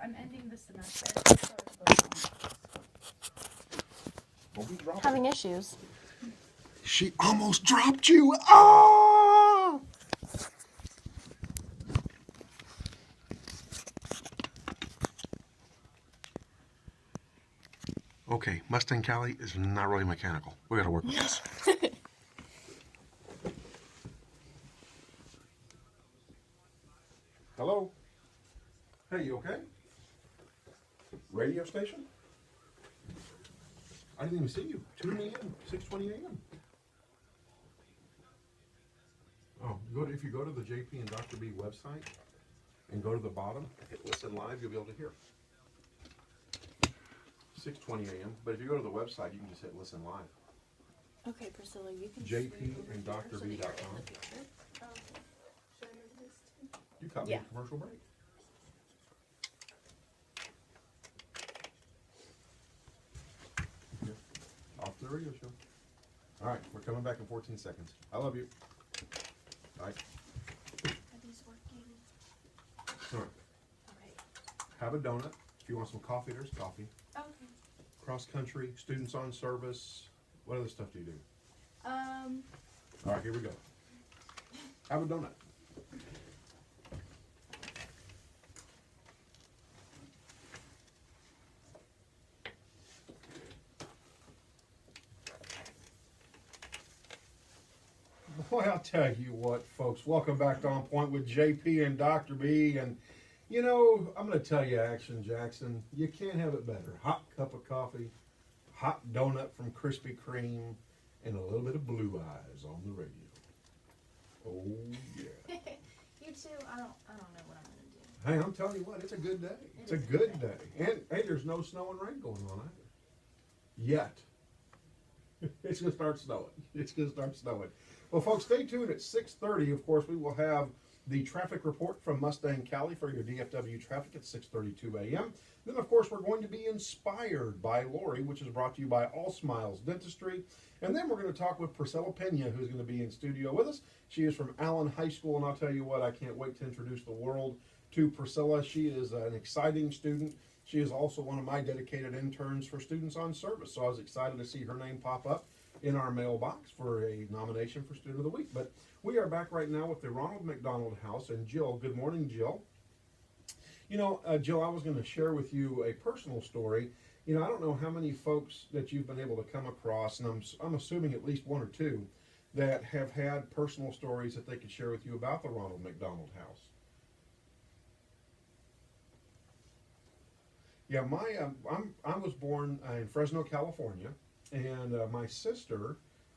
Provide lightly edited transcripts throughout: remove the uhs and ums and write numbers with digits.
I'm ending the semester. Having issues. She almost dropped you. Ah! Okay, Mustang Cali is not really mechanical. We got to work with this. Hello? Hey, you okay? Radio station? I didn't even see you. 2 a.m., 6:20 a.m. Oh, if you go to the JP and Dr. B website and go to the bottom, hit listen live, you'll be able to hear. 6:20 a.m. But if you go to the website, you can just hit listen live. Okay, Priscilla, you can JP and DrB.com. You cut me a commercial break. Yeah. Off the radio show. All right, we're coming back in 14 seconds. I love you. Bye. Are these working? All right. Okay. Have a donut. If you want some coffee, there's coffee. Okay. Cross country, students on service. What other stuff do you do? All right, here we go. Have a donut. Boy, I'll tell you what, folks. Welcome back to On Point with JP and Dr. B. And, you know, I'm going to tell you, Action Jackson, you can't have it better. Hot cup of coffee, hot donut from Krispy Kreme, and a little bit of Blue Eyes on the radio. Oh, yeah. You too. I don't know what I'm going to do. Hey, I'm telling you what, it's a good day. It's a good day. And, hey, there's no snow and rain going on either. Yet. It's going to start snowing. It's going to start snowing. Well, folks, stay tuned at 6:30. Of course, we will have the traffic report from Mustang Cali for your DFW traffic at 6:32 a.m. Then, of course, we're going to be inspired by Lori, which is brought to you by All Smiles Dentistry. And then we're going to talk with Priscilla Peña, who's going to be in studio with us. She is from Allen High School, and I'll tell you what, I can't wait to introduce the world to Priscilla. She is an exciting student. She is also one of my dedicated interns for Students on Service, so I was excited to see her name pop up in our mailbox for a nomination for Student of the Week. But we are back right now with the Ronald McDonald House, and Jill. Good morning, Jill. You know, Jill, I was going to share with you a personal story. You know, I don't know how many folks that you've been able to come across, and I'm assuming at least one or two, that have had personal stories that they could share with you about the Ronald McDonald House. Yeah, I was born in Fresno, California, and my sister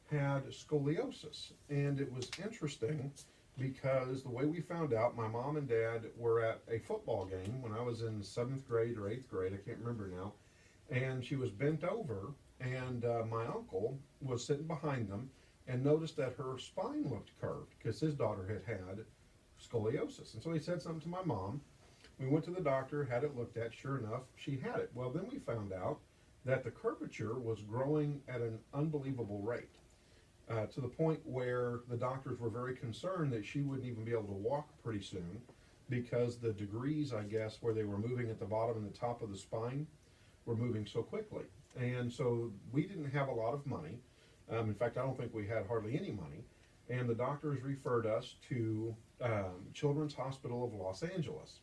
had scoliosis, and it was interesting because the way we found out, my mom and dad were at a football game when I was in 7th grade or 8th grade, I can't remember now, and she was bent over, and my uncle was sitting behind them and noticed that her spine looked curved because his daughter had scoliosis. And so he said something to my mom. We went to the doctor, had it looked at. Sure enough, she had it. Well, then we found out that the curvature was growing at an unbelievable rate, to the point where the doctors were very concerned that she wouldn't even be able to walk pretty soon because the degrees, I guess, where they were moving at the bottom and the top of the spine were moving so quickly. And so we didn't have a lot of money. In fact, I don't think we had hardly any money. And the doctors referred us to Children's Hospital of Los Angeles.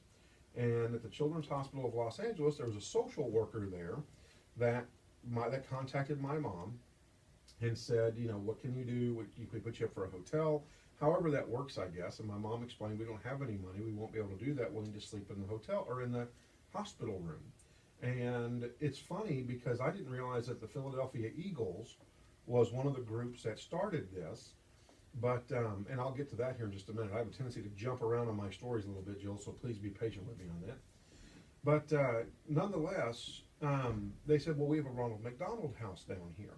And at the Children's Hospital of Los Angeles, there was a social worker there that contacted my mom and said, you know, what can you do? We put you up for a hotel. However that works, I guess. And my mom explained, we don't have any money. We won't be able to do that. We'll need to sleep in the hotel or in the hospital room. And it's funny because I didn't realize that the Philadelphia Eagles was one of the groups that started this. But, and I'll get to that here in just a minute. I have a tendency to jump around on my stories a little bit, Jill, so please be patient with me on that. But nonetheless, they said, well, we have a Ronald McDonald House down here.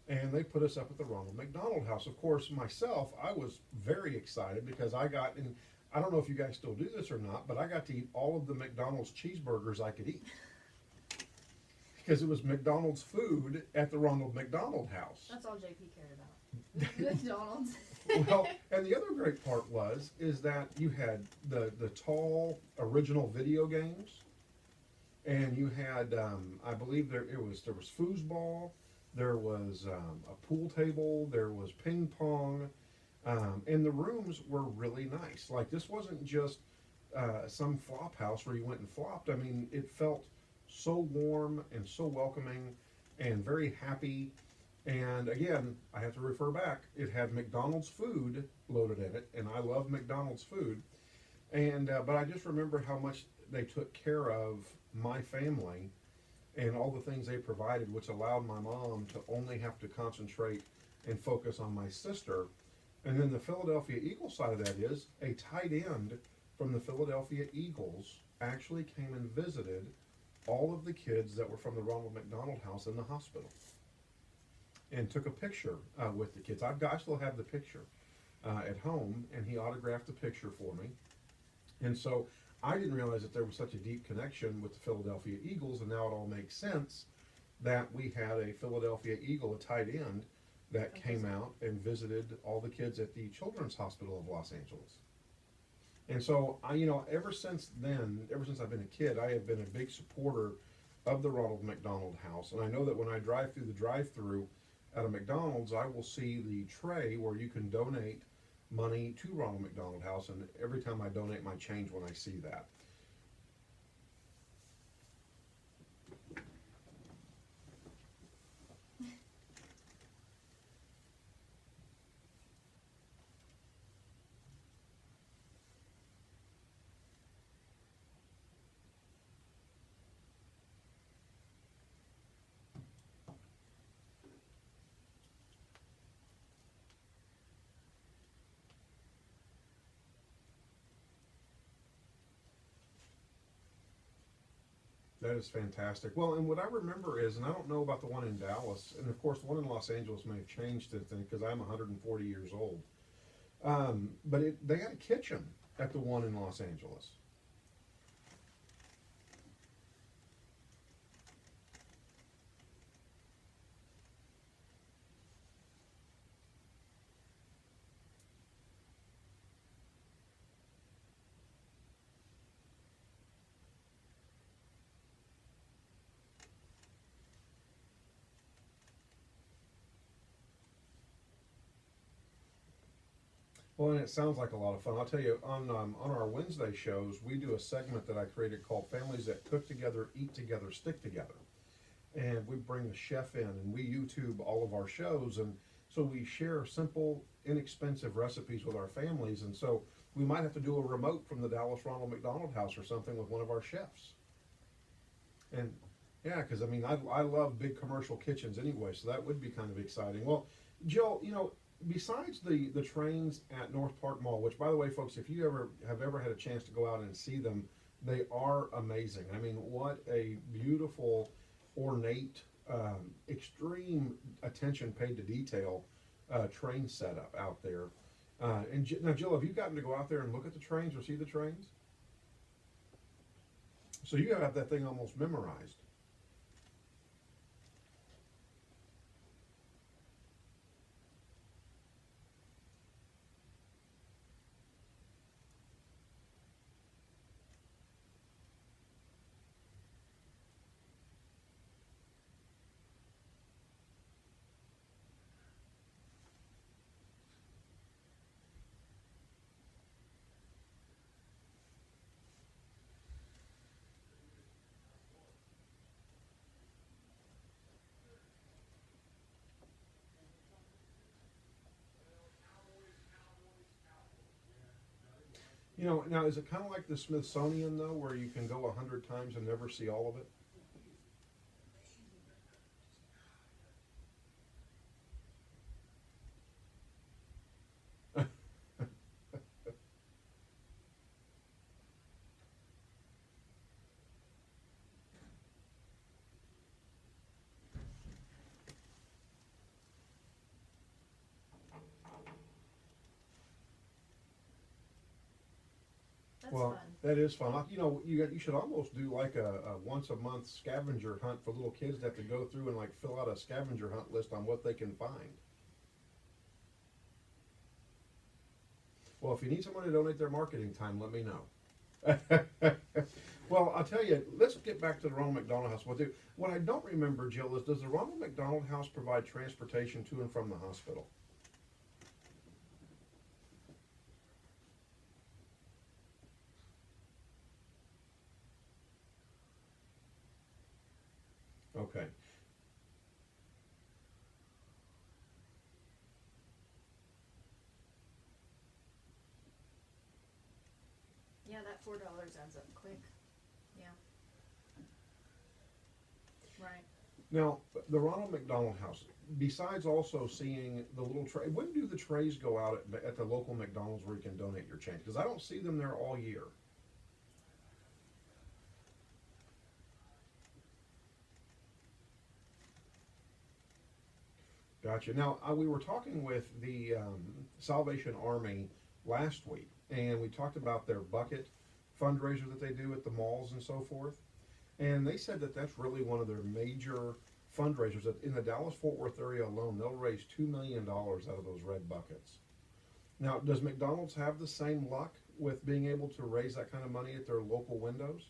And they put us up at the Ronald McDonald House. Of course, myself, I was very excited because I got, and I don't know if you guys still do this or not, but I got to eat all of the McDonald's cheeseburgers I could eat. Because it was McDonald's food at the Ronald McDonald House. That's all JP cared about. McDonald's. Well, and the other great part is that you had the tall original video games. and you had, I believe there was foosball, there was a pool table, there was ping pong, and the rooms were really nice. Like this wasn't just some flop house where you went and flopped. I mean, it felt so warm and so welcoming and very happy. And again, I have to refer back. It had McDonald's food loaded in it, and I love McDonald's food. And but I just remember how much they took care of my family and all the things they provided, which allowed my mom to only have to concentrate and focus on my sister. And then the Philadelphia Eagles side of that is a tight end from the Philadelphia Eagles actually came and visited all of the kids that were from the Ronald McDonald House in the hospital and took a picture with the kids. I still have the picture at home, and he autographed the picture for me. And so I didn't realize that there was such a deep connection with the Philadelphia Eagles, and now it all makes sense that we had a Philadelphia Eagle, a tight end, that came out and visited all the kids at the Children's Hospital of Los Angeles. And so ever since then, ever since I've been a kid, I have been a big supporter of the Ronald McDonald House. And I know that when I drive through the drive-through at a McDonald's, I will see the tray where you can donate money to Ronald McDonald House, and every time I donate my change when I see that. That is fantastic. Well, and what I remember is, and I don't know about the one in Dallas, and of course the one in Los Angeles may have changed since then because I'm 140 years old. But they had a kitchen at the one in Los Angeles. Well, and it sounds like a lot of fun. I'll tell you, on our Wednesday shows, we do a segment that I created called Families That Cook Together, Eat Together, Stick Together. And we bring the chef in, and we YouTube all of our shows. And so we share simple, inexpensive recipes with our families. And so we might have to do a remote from the Dallas Ronald McDonald House or something with one of our chefs. And yeah, because I mean, I love big commercial kitchens anyway, so that would be kind of exciting. Well, Jill, besides the trains at North Park Mall, which by the way, folks, if you have ever had a chance to go out and see them, they are amazing. I mean, what a beautiful, ornate, extreme attention paid to detail train setup out there. Now, Jill, have you gotten to go out there and look at the trains or see the trains? So you have that thing almost memorized. Now is it kind of like the Smithsonian though, where you can go 100 times and never see all of it? That's Well, fun. that is fun. You should almost do like a once a month scavenger hunt for little kids that have to go through and like fill out a scavenger hunt list on what they can find. Well, if you need someone to donate their marketing time, let me know. Well, I'll tell you, let's get back to the Ronald McDonald House. What I don't remember, Jill, is does the Ronald McDonald House provide transportation to and from the hospital? Okay. Yeah, that $4 adds up quick. Yeah. Right. Now, the Ronald McDonald House, besides also seeing the little tray, when do the trays go out at the local McDonald's where you can donate your change? Because I don't see them there all year. Gotcha. Now, we were talking with the Salvation Army last week, and we talked about their bucket fundraiser that they do at the malls and so forth. And they said that that's really one of their major fundraisers. That in the Dallas-Fort Worth area alone, they'll raise $2 million out of those red buckets. Now, does McDonald's have the same luck with being able to raise that kind of money at their local windows?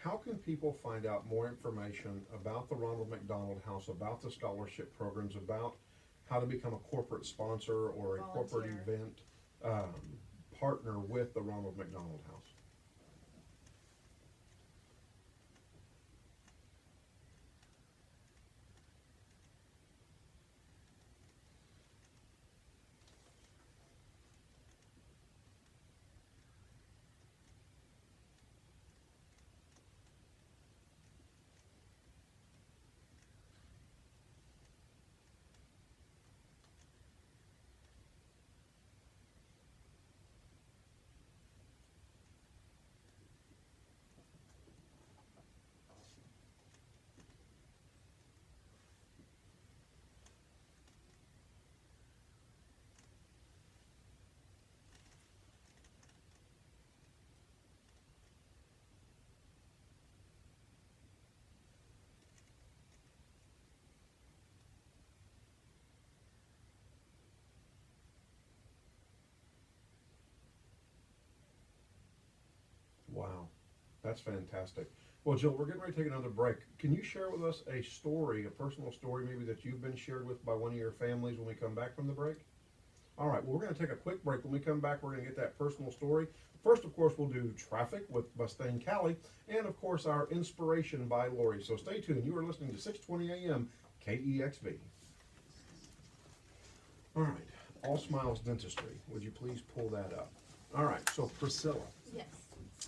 How can people find out more information about the Ronald McDonald House, about the scholarship programs, about how to become a corporate sponsor or a corporate Volunteer. event partner with the Ronald McDonald House? Wow, that's fantastic. Well, Jill, we're getting ready to take another break. Can you share with us a story, a personal story maybe that you've been shared with by one of your families when we come back from the break? All right, well, we're going to take a quick break. When we come back, we're going to get that personal story. First, of course, we'll do traffic with Mustang Callie, and, of course, our inspiration by Lori. So stay tuned. You are listening to 620 AM KEXV. All right, All Smiles Dentistry. Would you please pull that up? All right, so Priscilla, Yes.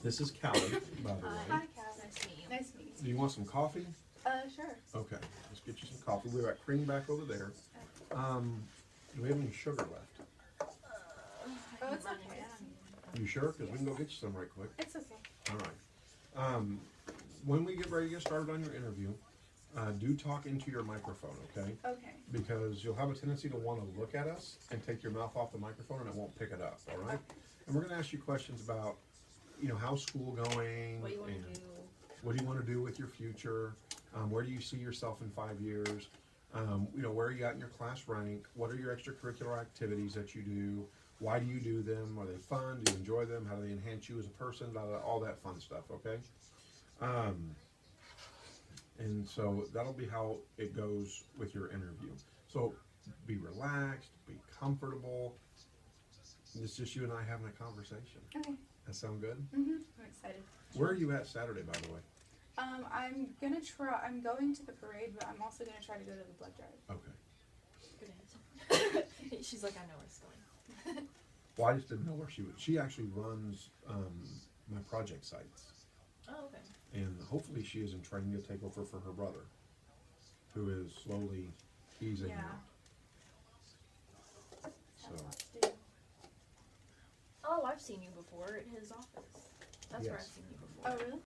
this is Callie, by the way. Hi, Cal. Nice to meet you. Nice to meet Do you want some coffee? you. Sure. Okay, let's get you some coffee. We've got cream back over there. Do we have any sugar left? Oh, it's Running okay. down. You sure? Because we can go get you some right quick. It's okay. All right. When we get ready to get started on your interview, do talk into your microphone, okay? Okay. Because you'll have a tendency to want to look at us and take your mouth off the microphone and it won't pick it up, all right? And we're going to ask you questions about, how's school going? What do you want and to do? what do you want to do with your future? Where do you see yourself in 5 years? Where are you at in your class rank? What are your extracurricular activities that you do? Why do you do them? Are they fun? Do you enjoy them? How do they enhance you as a person? Blah, blah, all that fun stuff, okay? And so that'll be how it goes with your interview. So be relaxed, be comfortable. It's just you and I having a conversation. Okay. That sound good? I'm excited. Where are you at Saturday, by the way? I'm gonna try. I'm going to the parade, but I'm also gonna try to go to the blood drive. Okay. Good answer. She's like, I know where it's going. Well, I just didn't know where she was. She actually runs my project sites. Oh, okay. And hopefully she is in training to take over for her brother, who is slowly easing Yeah. out. Have a So, lot to do. Oh, I've seen you before at his office. That's where I've Yes. seen you before. Oh, really?